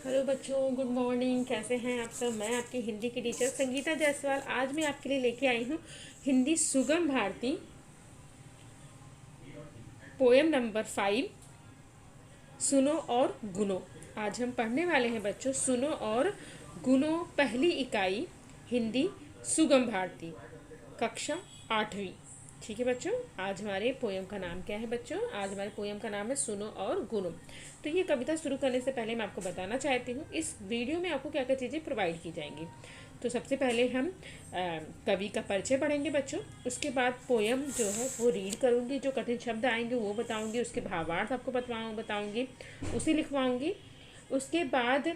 Hello बच्चों, good morning. कैसे हैं आप सब। मैं आपकी हिंदी की टीचर संगीता जायसवाल आज मैं आपके लिए लेके आई हूँ हिंदी सुगम भारती पोएम नंबर 5 सुनो और गुनो। आज हम पढ़ने वाले हैं बच्चों सुनो और गुनो पहली इकाई हिंदी सुगम भारती कक्षा 8वीं। ठीक है बच्चों, आज हमारे पोयम का नाम क्या है बच्चों? आज हमारे पोयम का नाम है सुनो और गुनो। तो ये कविता शुरू करने से पहले मैं आपको बताना चाहती हूँ इस वीडियो में आपको क्या क्या चीज़ें प्रोवाइड की जाएंगी। तो सबसे पहले हम कवि का परिचय पढ़ेंगे बच्चों। उसके बाद पोयम जो है वो रीड करूँगी, जो कठिन शब्द आएंगे वो बताऊँगी, उसके भावार्थ आपको बताऊँगी, उसे लिखवाऊँगी। उसके बाद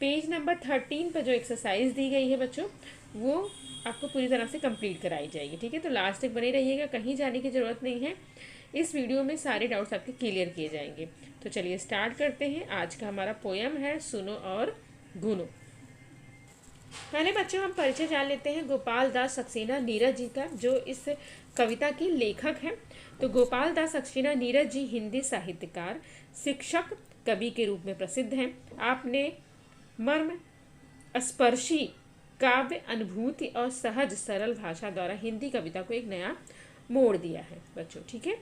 पेज नंबर 13 पर जो एक्सरसाइज दी गई है बच्चों वो आपको पूरी तरह से कंप्लीट कराई जाएगी। ठीक है, तो लास्ट तक बने रहिएगा, कहीं जाने की ज़रूरत नहीं है। इस वीडियो में सारे डाउट्स आपके क्लियर किए जाएंगे। तो चलिए स्टार्ट करते हैं। आज का हमारा पोयम है सुनो और गुनो। पहले बच्चों हम परिचय जान लेते हैं गोपाल दास सक्सेना नीरज जी का, जो इस कविता की लेखक हैं। तो गोपाल दास सक्सेना नीरज जी हिंदी साहित्यकार, शिक्षक, कवि के रूप में प्रसिद्ध हैं। आपने मर्म स्पर्शी काव्य अनुभूति और सहज सरल भाषा द्वारा हिंदी कविता को एक नया मोड़ दिया है बच्चों। ठीक है,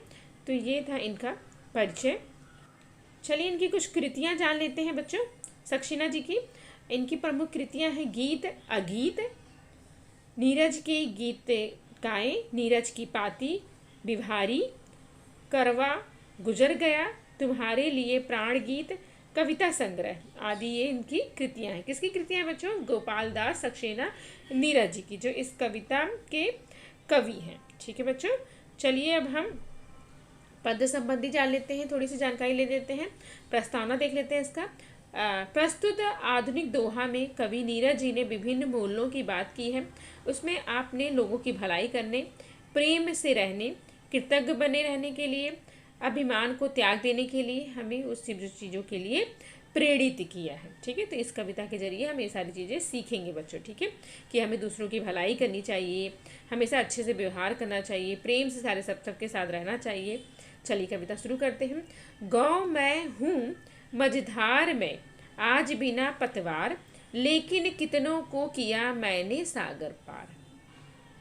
तो ये था इनका परिचय। चलिए इनकी कुछ कृतियां जान लेते हैं बच्चों सक्सेना जी की। इनकी प्रमुख कृतियां हैं गीत अगीत, नीरज के गीत गाए, नीरज की पाती, बिभारी, करवा, गुजर गया, तुम्हारे लिए प्राण गीत, कविता संग्रह आदि ये इनकी कृतियां हैं। किसकी कृतियां हैं बच्चों? गोपाल दास सक्सेना नीरज जी की, जो इस कविता के कवि हैं। ठीक है बच्चों, चलिए अब हम पद्य संबंधी जान लेते हैं, थोड़ी सी जानकारी ले लेते हैं। प्रस्तावना देख लेते हैं इसका। प्रस्तुत आधुनिक दोहा में कवि नीरज जी ने विभिन्न मूल्यों की बात की है। उसमें आपने लोगों की भलाई करने, प्रेम से रहने, कृतज्ञ बने रहने के लिए, अभिमान को त्याग देने के लिए हमें उस चीज़ों के लिए प्रेरित किया है। ठीक है, तो इस कविता के जरिए हम ये सारी चीज़ें सीखेंगे बच्चों। ठीक है, कि हमें दूसरों की भलाई करनी चाहिए, हमेशा अच्छे से व्यवहार करना चाहिए, प्रेम से सारे सबके साथ रहना चाहिए। चलिए कविता शुरू करते हैं। गाँव मैं हूँ मझधार में आज बिना पतवार, लेकिन कितनों को किया मैंने सागर पार।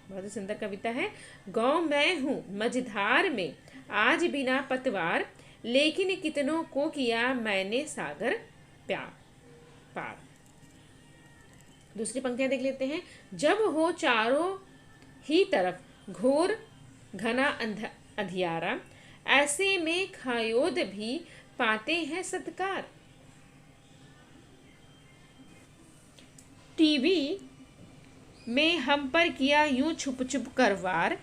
बहुत ही सुंदर कविता है। गाँव मैं हूँ मझधार में आज बिना पतवार, लेकिन कितनों को किया मैंने सागर पार। दूसरी पंक्तियां देख लेते हैं। जब हो चारों ही तरफ घोर घना अंधियारा, ऐसे में खायोद भी पाते हैं सत्कार। टीवी में हम पर किया यूं छुप छुप कर वार,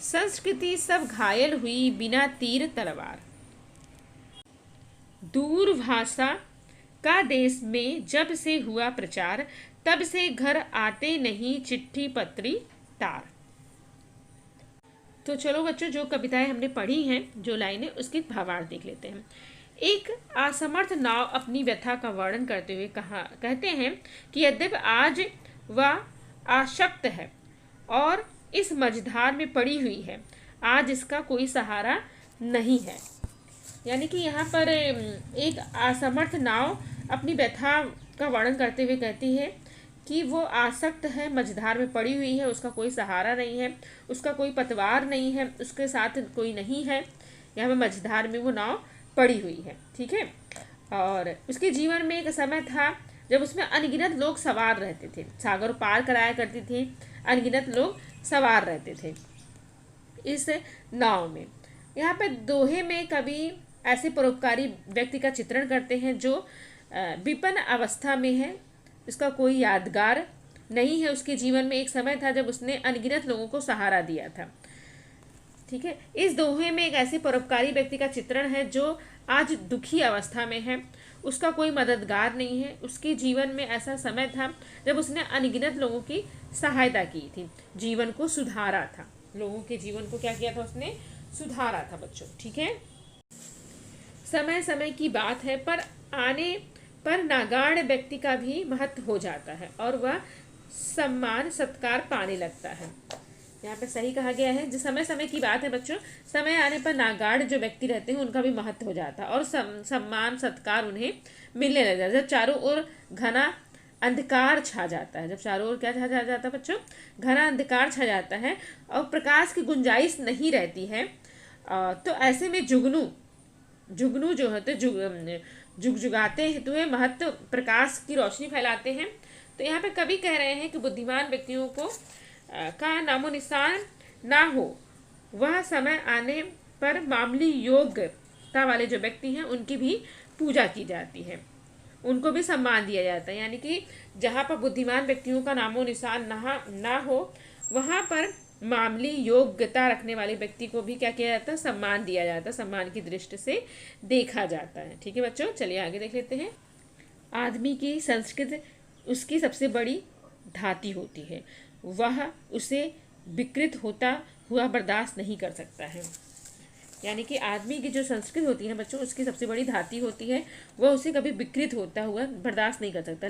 संस्कृति सब घायल हुई बिना तीर तलवार। दूर भाषा का देश में जब से हुआ प्रचार, तब से घर आते नहीं चिट्ठी पत्री तार। तो चलो बच्चों, जो कविताएं हमने पढ़ी हैं, जो लाइनें, उसके भावार्थ देख लेते हैं। एक असमर्थ नाव अपनी व्यथा का वर्णन करते हुए कहते हैं कि यद्यपि आज वह आशक्त है और इस मझधार में पड़ी हुई है, आज इसका कोई सहारा नहीं है। यानी कि यहाँ पर एक असमर्थ नाव अपनी व्यथा का वर्णन करते हुए कहती है कि वो आसक्त है, मझधार में पड़ी हुई है, उसका कोई सहारा नहीं है, उसका कोई पतवार नहीं है, उसके साथ कोई नहीं है। यहाँ पे मझधार में वो नाव पड़ी हुई है। ठीक है, और उसके जीवन में एक समय था जब उसमें अनगिनत लोग सवार रहते थे, सागर पार कराया करती थी, अनगिनत लोग सवार रहते थे इस नाव में। यहाँ पे दोहे में कवि ऐसे परोपकारी व्यक्ति का चित्रण करते हैं जो विपन्न अवस्था में है, इसका कोई यादगार नहीं है। उसके जीवन में एक समय था जब उसने अनगिनत लोगों को सहारा दिया था। ठीक है, इस दोहे में एक ऐसे परोपकारी व्यक्ति का चित्रण है जो आज दुखी अवस्था में है, उसका कोई मददगार नहीं है। उसके जीवन में ऐसा समय था जब उसने अनगिनत लोगों की सहायता की थी, जीवन को सुधारा था, लोगों के जीवन को क्या किया था, उसने सुधारा था बच्चों। ठीक है, समय समय की बात है, पर आने पर नागाड़ व्यक्ति का भी महत्व हो जाता है और वह सम्मान सत्कार पाने लगता है। यहाँ पे सही कहा गया है। जो समय समय की बात है बच्चों, समय आने पर नागाड़ जो व्यक्ति रहते हैं उनका भी महत्व हो जाता है और सम्मान सत्कार उन्हें मिलने लग जाता है। जब चारों ओर घना अंधकार छा जाता है, जब चारों ओर क्या छा जाता है बच्चों, घना अंधकार छा जाता है और प्रकाश की गुंजाइश नहीं रहती है, तो ऐसे में जुगनू जुगनू जो होते जुगजुगाते हुए महत्व प्रकाश की रोशनी फैलाते हैं। तो यहाँ पे कवि कह रहे हैं कि बुद्धिमान व्यक्तियों को का नामो निशान ना हो, वह समय आने पर मामूली योग्यता वाले जो व्यक्ति हैं उनकी भी पूजा की जाती है, उनको भी सम्मान दिया जाता है। यानी कि जहाँ पर बुद्धिमान व्यक्तियों का नामो निशान ना हो, वहाँ पर मामूली योग्यता रखने वाले व्यक्ति को भी क्या किया जाता है, सम्मान दिया जाता है, सम्मान की दृष्टि से देखा जाता है। ठीक है बच्चों, चलिए आगे देख लेते हैं। आदमी की संस्कृति उसकी सबसे बड़ी धाती होती है, वह उसे विकृत होता हुआ बर्दाश्त नहीं कर सकता है। यानी कि आदमी की जो संस्कृति होती है बच्चों, उसकी सबसे बड़ी धाती होती है, वह उसे कभी विकृत होता हुआ बर्दाश्त नहीं कर सकता।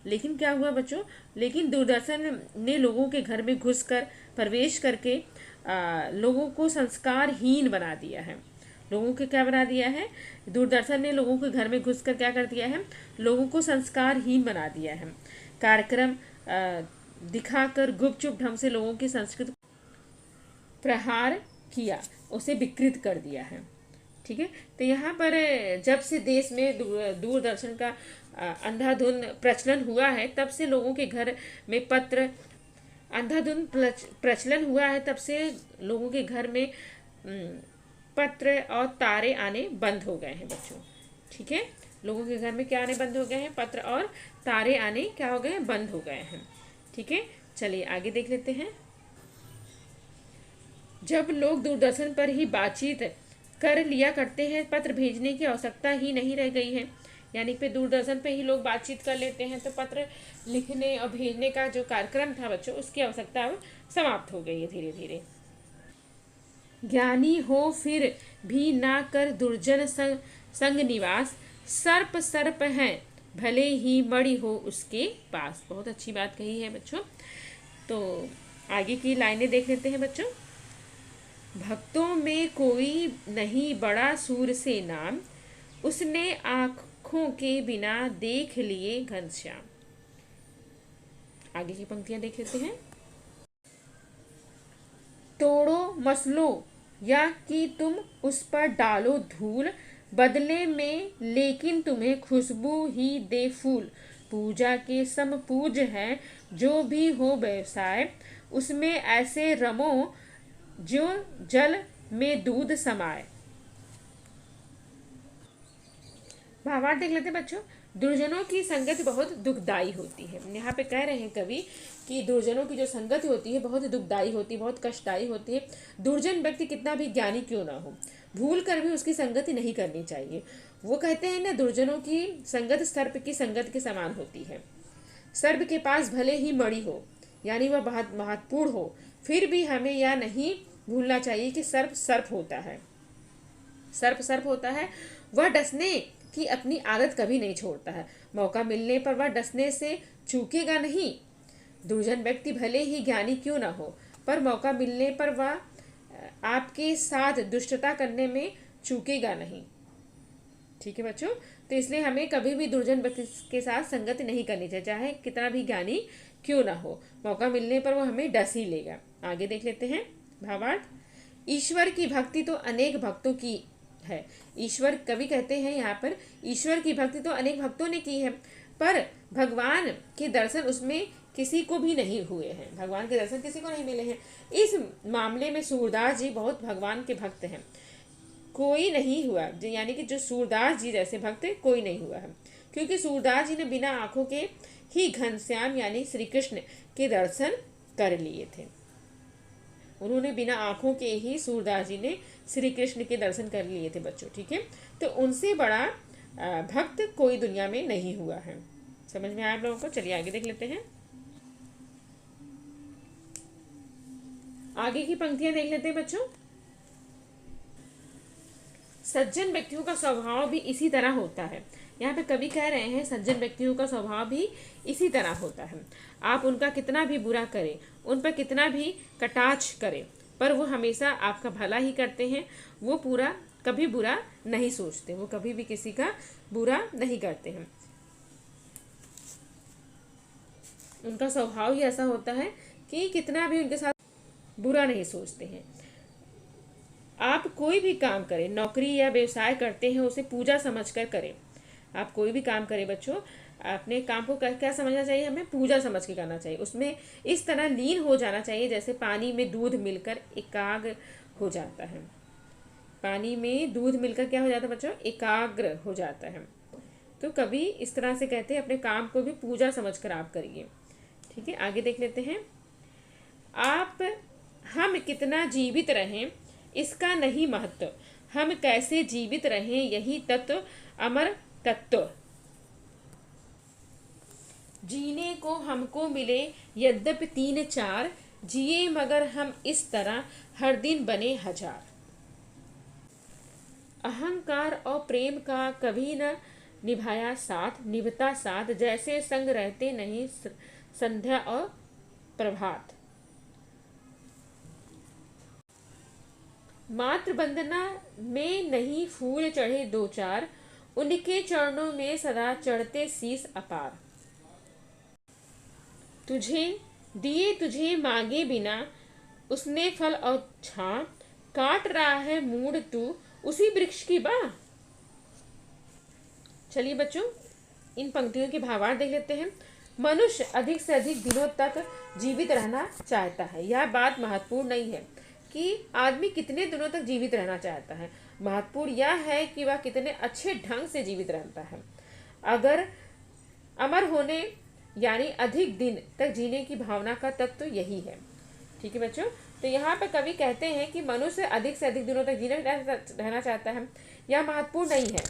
लेकिन क्या हुआ बच्चों, लेकिन दूरदर्शन ने लोगों के घर में घुसकर प्रवेश करके लोगों को संस्कारहीन बना दिया है। लोगों को क्या बना दिया है, दूरदर्शन ने लोगों के घर में घुसकर क्या कर दिया है, लोगों को संस्कारहीन बना दिया है। कार्यक्रम दिखाकर गुपचुप ढंग से लोगों की संस्कृति प्रहार किया, उसे विकृत कर दिया है। ठीक है, तो यहाँ पर जब से देश में दूरदर्शन का अंधाधुंध प्रचलन हुआ है, तब से लोगों के घर में अंधाधुंध प्रचलन हुआ है, तब से लोगों के घर में पत्र और तारे आने बंद हो गए हैं बच्चों। ठीक है, लोगों के घर में क्या आने बंद हो गए हैं, पत्र और तारे आने क्या हो गए हैं, बंद हो गए हैं। ठीक है, चलिए आगे देख लेते हैं। जब लोग दूरदर्शन पर ही बातचीत कर लिया करते हैं, पत्र भेजने की आवश्यकता ही नहीं रह गई है। यानी पे दूरदर्शन पे ही लोग बातचीत कर लेते हैं, तो पत्र लिखने और भेजने का जो कार्यक्रम था बच्चों, उसकी आवश्यकता अब समाप्त हो गई है धीरे धीरे। ज्ञानी हो फिर भी ना कर दुर्जन संग निवास, सर्प सर्प है भले ही मणि हो उसके पास। बहुत अच्छी बात कही है बच्चों। तो आगे की लाइनें देख लेते हैं बच्चों। भक्तों में कोई नहीं बड़ा सूर से नाम, उसने आँखों के बिना देख लिए घनश्याम। आगे की पंक्तियां देख लेते हैं। तोड़ो मसलो या कि तुम उस पर डालो धूल, बदले में लेकिन तुम्हें खुशबू ही दे फूल। पूजा के सम पूज है जो भी हो व्यवसाय, उसमें ऐसे रमो जो जल में दूध समाए। भावार्थ देख लेते हैं बच्चों। दुर्जनों की संगत बहुत दुखदाई होती है। यहाँ पे कह रहे हैं कवि कि दुर्जनों की जो संगत होती है बहुत दुखदाई होती है, बहुत कष्टदायी होती है। दुर्जन व्यक्ति कितना भी ज्ञानी क्यों ना हो, भूल कर भी उसकी संगति नहीं करनी चाहिए। वो कहते हैं ना, दुर्जनों की संगत सर्प की संगत के समान होती है। सर्प के पास भले ही मणि हो, यानी वह बहुत महत्वपूर्ण हो, फिर भी हमें यह नहीं भूलना चाहिए कि सर्प सर्प होता है। सर्प सर्प होता है, वह डसने की अपनी आदत कभी नहीं छोड़ता है। मौका मिलने पर वह डसने से चूकेगा नहीं। दुर्जन व्यक्ति भले ही ज्ञानी क्यों ना हो, पर मौका मिलने पर वह आपके साथ दुष्टता करने में चूकेगा नहीं। ठीक है बच्चों, तो इसलिए हमें कभी भी दुर्जन व्यक्ति के साथ संगति नहीं करनी चाहिए, चाहे कितना भी ज्ञानी क्यों ना हो। मौका मिलने पर वो हमें डस ही लेगा। आगे देख लेते हैं भावार्थ। ईश्वर की भक्ति तो अनेक भक्तों की है। ईश्वर, कवि कहते हैं यहाँ पर, ईश्वर की भक्ति तो अनेक भक्तों ने की है, पर भगवान के दर्शन उसमें किसी को भी नहीं हुए हैं। भगवान के दर्शन किसी को नहीं मिले हैं। इस मामले में सूरदास जी बहुत भगवान के भक्त हैं, कोई नहीं हुआ। यानी कि जो सूरदास जी जैसे भक्त कोई नहीं हुआ है, क्योंकि सूरदास जी ने बिना आंखों के ही घनश्याम यानी श्री कृष्ण के दर्शन कर लिए थे। उन्होंने बिना आंखों के ही सूरदास जी ने श्री कृष्ण के दर्शन कर लिए थे बच्चों। ठीक है, तो उनसे बड़ा भक्त कोई दुनिया में नहीं हुआ है। समझ में आया आप लोगों को? चलिए आगे देख लेते हैं। आगे की पंक्तियां देख लेते हैं बच्चों। सज्जन व्यक्तियों का स्वभाव भी इसी तरह होता है। यहाँ पे कवि कह रहे हैं सज्जन व्यक्तियों का स्वभाव भी इसी तरह होता है। आप उनका कितना भी बुरा करें, उन पर कितना भी कटाक्ष करें, पर वो हमेशा आपका भला ही करते हैं। वो कभी बुरा नहीं सोचते, वो कभी भी किसी का बुरा नहीं करते हैं। उनका स्वभाव ही ऐसा होता है कि कितना भी उनके साथ बुरा नहीं सोचते हैं। आप कोई भी काम करें, नौकरी या व्यवसाय करते हैं, उसे पूजा समझकर करें। आप कोई भी काम करें बच्चों, अपने काम को क्या समझना चाहिए, हमें पूजा समझ के करना चाहिए। उसमें इस तरह लीन हो जाना चाहिए जैसे पानी में दूध मिलकर एकाग्र हो जाता है। पानी में दूध मिलकर क्या हो जाता है बच्चों, एकाग्र हो जाता है। तो कभी इस तरह से कहते हैं अपने काम को भी पूजा समझकर आप करिए। ठीक है, आगे देख लेते हैं। हम कितना जीवित रहें इसका नहीं महत्व, हम कैसे जीवित रहें यही तत्व, अमर तत्व। जीने को हमको मिले यद्यपि 3-4, जिए मगर हम इस तरह हर दिन बने 1000। अहंकार और प्रेम का कभी न निभाया साथ, निभता साथ जैसे संग रहते नहीं संध्या और प्रभात। मात्र वंदना में नहीं फूल चढ़े 2-4, उनके चरणों में सदा चढ़ते शीस अपार। तुझे दिए तुझे मांगे बिना, उसने फल और छां, काट रहा है मूड तू उसी वृक्ष की बाह। चलिए बच्चों, इन पंक्तियों के भावार्थ देख लेते हैं। मनुष्य अधिक से अधिक दिनों तक जीवित रहना चाहता है। यह बात महत्वपूर्ण नहीं है कि आदमी कितने दिनों तक जीवित रहना चाहता है, महत्वपूर्ण यह है कि वह कितने अच्छे ढंग से जीवित रहता है। अगर अमर होने यानी अधिक दिन तक जीने की भावना का तत्व तो यही है। ठीक है बच्चों, तो यहाँ पर कवि कहते हैं कि मनुष्य अधिक से अधिक दिनों तक रहना चाहता है, यह महत्वपूर्ण नहीं है।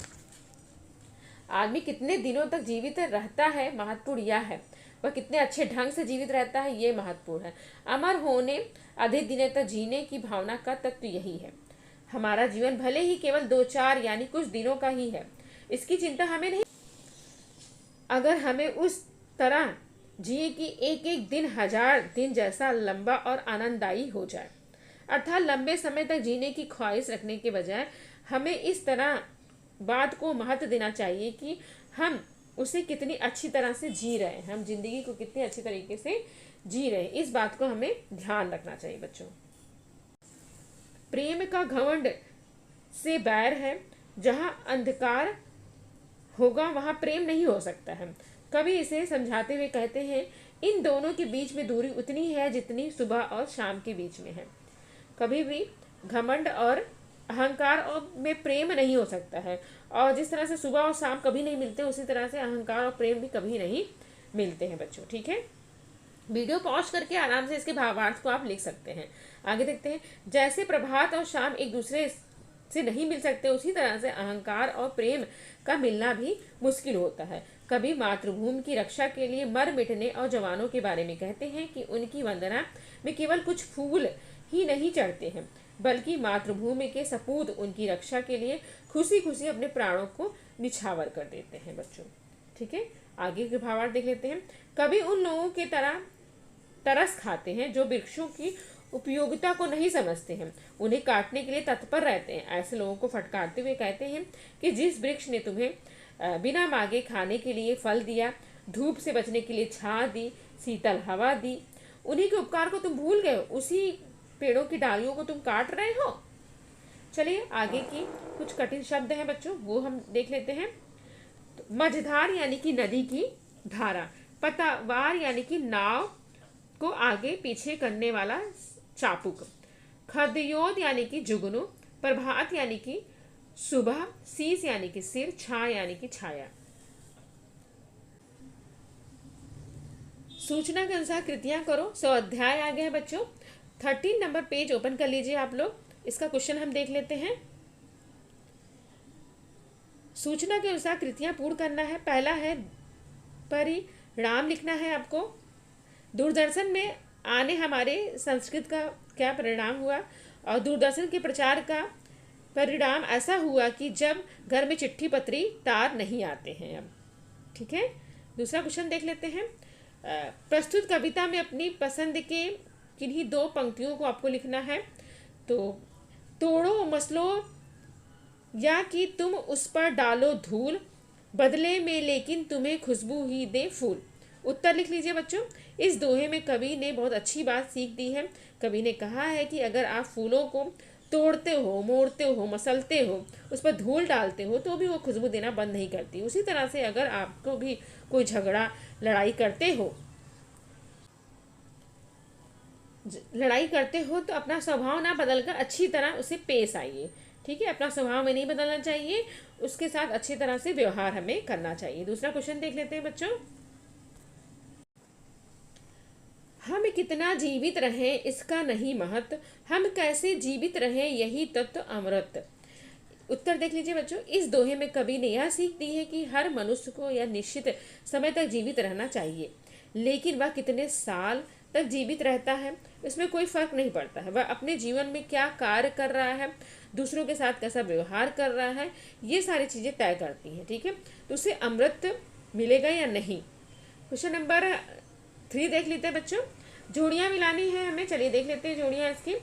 आदमी कितने दिनों तक जीवित रहता है महत्वपूर्ण यह है, वह कितने अच्छे ढंग से जीवित रहता है ये महत्वपूर्ण है। अमर होने अधिक दिनों तक जीने की भावना का तत्व यही है। हमारा जीवन भले ही केवल 2-4 यानी कुछ दिनों का ही है, इसकी चिंता हमें नहीं। अगर हमें उस तरह जिए कि एक एक दिन 1000 दिन जैसा लंबा और आनंददायी हो जाए, अर्थात लंबे समय तक जीने की ख्वाहिश रखने के बजाय हमें इस तरह बात को महत्व देना चाहिए कि हम उसे कितनी अच्छी तरह से जी रहे हैं, हम जिंदगी को कितनी अच्छी तरीके से जी रहे हैं, इस बात को हमें ध्यान रखना चाहिए बच्चों। प्रेम का घमंड से बैर है, जहां अंधकार होगा वहां प्रेम नहीं हो सकता है। कवि इसे समझाते हुए कहते हैं, इन दोनों के बीच में दूरी उतनी है जितनी सुबह और शाम के बीच में है। कभी भी घमंड और अहंकार और में प्रेम नहीं हो सकता है, और जिस तरह से सुबह और शाम कभी नहीं मिलते उसी तरह से अहंकार और प्रेम भी कभी नहीं मिलते हैं बच्चों। ठीक है, वीडियो पॉज करके आराम से इसके भावार्थ को आप लिख सकते हैं। आगे देखते हैं। जैसे प्रभात और शाम एक दूसरे से नहीं मिल सकते, उसी तरह से अहंकार और प्रेम का मिलना भी मुश्किल होता है। कभी मातृभूमि की रक्षा के लिए मर मिटने और जवानों के बारे में कहते हैं कि उनकी वंदना में केवल कुछ फूल ही नहीं चढ़ते हैं, बल्कि मातृभूमि के सपूत उनकी रक्षा के लिए खुशी खुशी अपने प्राणों को निछावर कर देते हैं बच्चों। ठीक है, आगे के भावार्थ देख लेते हैं। कभी उन लोगों के तरह तरस खाते हैं जो वृक्षों की उपयोगिता को नहीं समझते हैं, उन्हें काटने के लिए तत्पर रहते हैं। ऐसे लोगों को फटकारते हुए कहते हैं कि जिस वृक्ष ने तुम्हें बिना मांगे खाने के लिए फल दिया, धूप से बचने के लिए छां दी, शीतल हवा दी, उन्हीं के उपकार को तुम भूल गए हो, उसी पेड़ों की डालियों को तुम काट रहे हो। चलिए आगे की कुछ कठिन शब्द हैं बच्चों, वो हम देख लेते हैं। तो मझधार यानी कि नदी की धारा, पतवार यानी कि नाव को आगे पीछे करने वाला चापुक, खदयोद यानी कि जुगनू, प्रभात यानी कि सुबह, शीस यानी कि सिर, छां यानी कि छाया। सूचना के अनुसार कृतियां करो। 100 अध्याय आ गए हैं बच्चों। 13 नंबर पेज ओपन कर लीजिए आप लोग। इसका क्वेश्चन हम देख लेते हैं। सूचना के अनुसार कृतियां पूर्ण करना है। पहला है परिणाम लिखना है आपको। दूरदर्शन में आने हमारे संस्कृत का क्या परिणाम हुआ, और दूरदर्शन के प्रचार का परिणाम ऐसा हुआ कि जब घर में चिट्ठी पत्री तार नहीं आते हैं अब। ठीक है, दूसरा क्वेश्चन देख लेते हैं। प्रस्तुत कविता में अपनी पसंद के किन्हीं दो पंक्तियों को आपको लिखना है। तो तोड़ो मसलो या कि तुम उस पर डालो धूल, बदले में लेकिन तुम्हें खुशबू ही दे फूल। उत्तर लिख लीजिए बच्चों। इस दोहे में कवि ने बहुत अच्छी बात सीख दी है। कवि ने कहा है कि अगर आप फूलों को तोड़ते हो, मोड़ते हो, मसलते हो, उस पर धूल डालते हो, तो भी वो खुशबू देना बंद नहीं करती। उसी तरह से अगर आपको भी कोई झगड़ा लड़ाई करते हो तो अपना स्वभाव ना बदलकर अच्छी तरह उसे पेश आइए। ठीक है, अपना स्वभाव में नहीं बदलना चाहिए, उसके साथ अच्छी तरह से व्यवहार हमें करना चाहिए। दूसरा क्वेश्चन देख लेते हैं बच्चों। हम कितना जीवित रहें इसका नहीं महत्व, हम कैसे जीवित रहें यही तत्व अमृत। उत्तर देख लीजिए बच्चों। इस दोहे में कवि ने यह सीख दी है कि हर मनुष्य को यह निश्चित समय तक जीवित रहना चाहिए, लेकिन वह कितने साल तक जीवित रहता है इसमें कोई फर्क नहीं पड़ता है। वह अपने जीवन में क्या कार्य कर रहा है, दूसरों के साथ कैसा व्यवहार कर रहा है, ये सारी चीज़ें तय करती हैं। ठीक है, तो उसे अमृत मिलेगा या नहीं। क्वेश्चन नंबर 3 देख लेते हैं बच्चों। जोड़ियाँ मिलानी है हमें, चलिए देख लेते हैं जोड़ियाँ इसकी।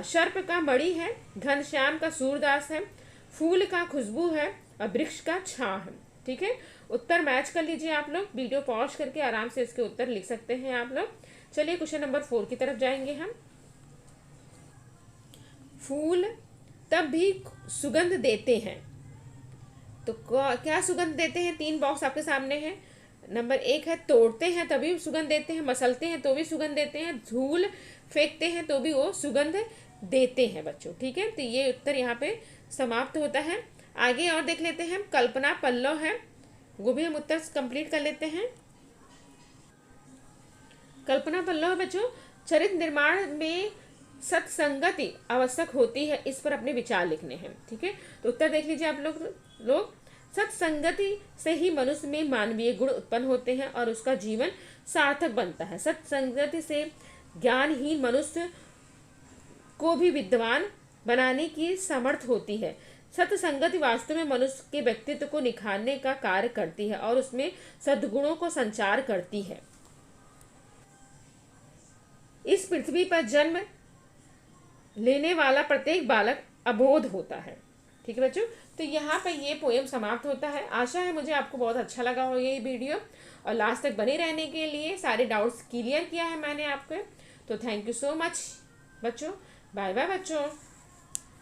सर्प का मणि है, घनश्याम का सूरदास है, फूल का खुशबू है और वृक्ष का छां है। ठीक है, उत्तर मैच कर लीजिए आप लोग। वीडियो पॉज करके आराम से इसके उत्तर लिख सकते हैं आप लोग। चलिए क्वेश्चन नंबर 4 की तरफ जाएंगे हम। फूल तब भी सुगंध देते हैं, तो क्या सुगंध देते हैं? 3 बॉक्स आपके सामने है। नंबर 1 है तोड़ते हैं तभी सुगंध देते हैं, मसलते हैं तो भी सुगंध देते हैं, धूल फेंकते हैं तो भी वो सुगंध देते हैं बच्चों। ठीक है, तो ये उत्तर यहाँ पे समाप्त होता है। आगे और देख लेते हैं। कल्पना पल्लव है, वो भी हम उत्तर कंप्लीट कर लेते हैं। कल्पना पल्लव बच्चों, चरित्र निर्माण में सत्संगति आवश्यक होती है, इस पर अपने विचार लिखने हैं। ठीक है, तो उत्तर देख लीजिए आप लोग। सत्संगति से ही मनुष्य में मानवीय गुण उत्पन्न होते हैं और उसका जीवन सार्थक बनता है। सत्संगति से ज्ञानहीन मनुष्य को भी विद्वान बनाने की समर्थ होती है। सत्संगति वास्तव में मनुष्य के व्यक्तित्व को निखारने का कार्य करती है और उसमें सद्गुणों को संचार करती है। इस पृथ्वी पर जन्म लेने वाला प्रत्येक बालक अबोध होता है। ठीक है बच्चों, तो यहाँ पर ये पोएम समाप्त होता है। आशा है मुझे आपको बहुत अच्छा लगा हो ये वीडियो, और लास्ट तक बने रहने के लिए सारे डाउट्स क्लियर किया है मैंने आपके। तो थैंक यू सो मच बच्चों। बाय बाय बच्चों।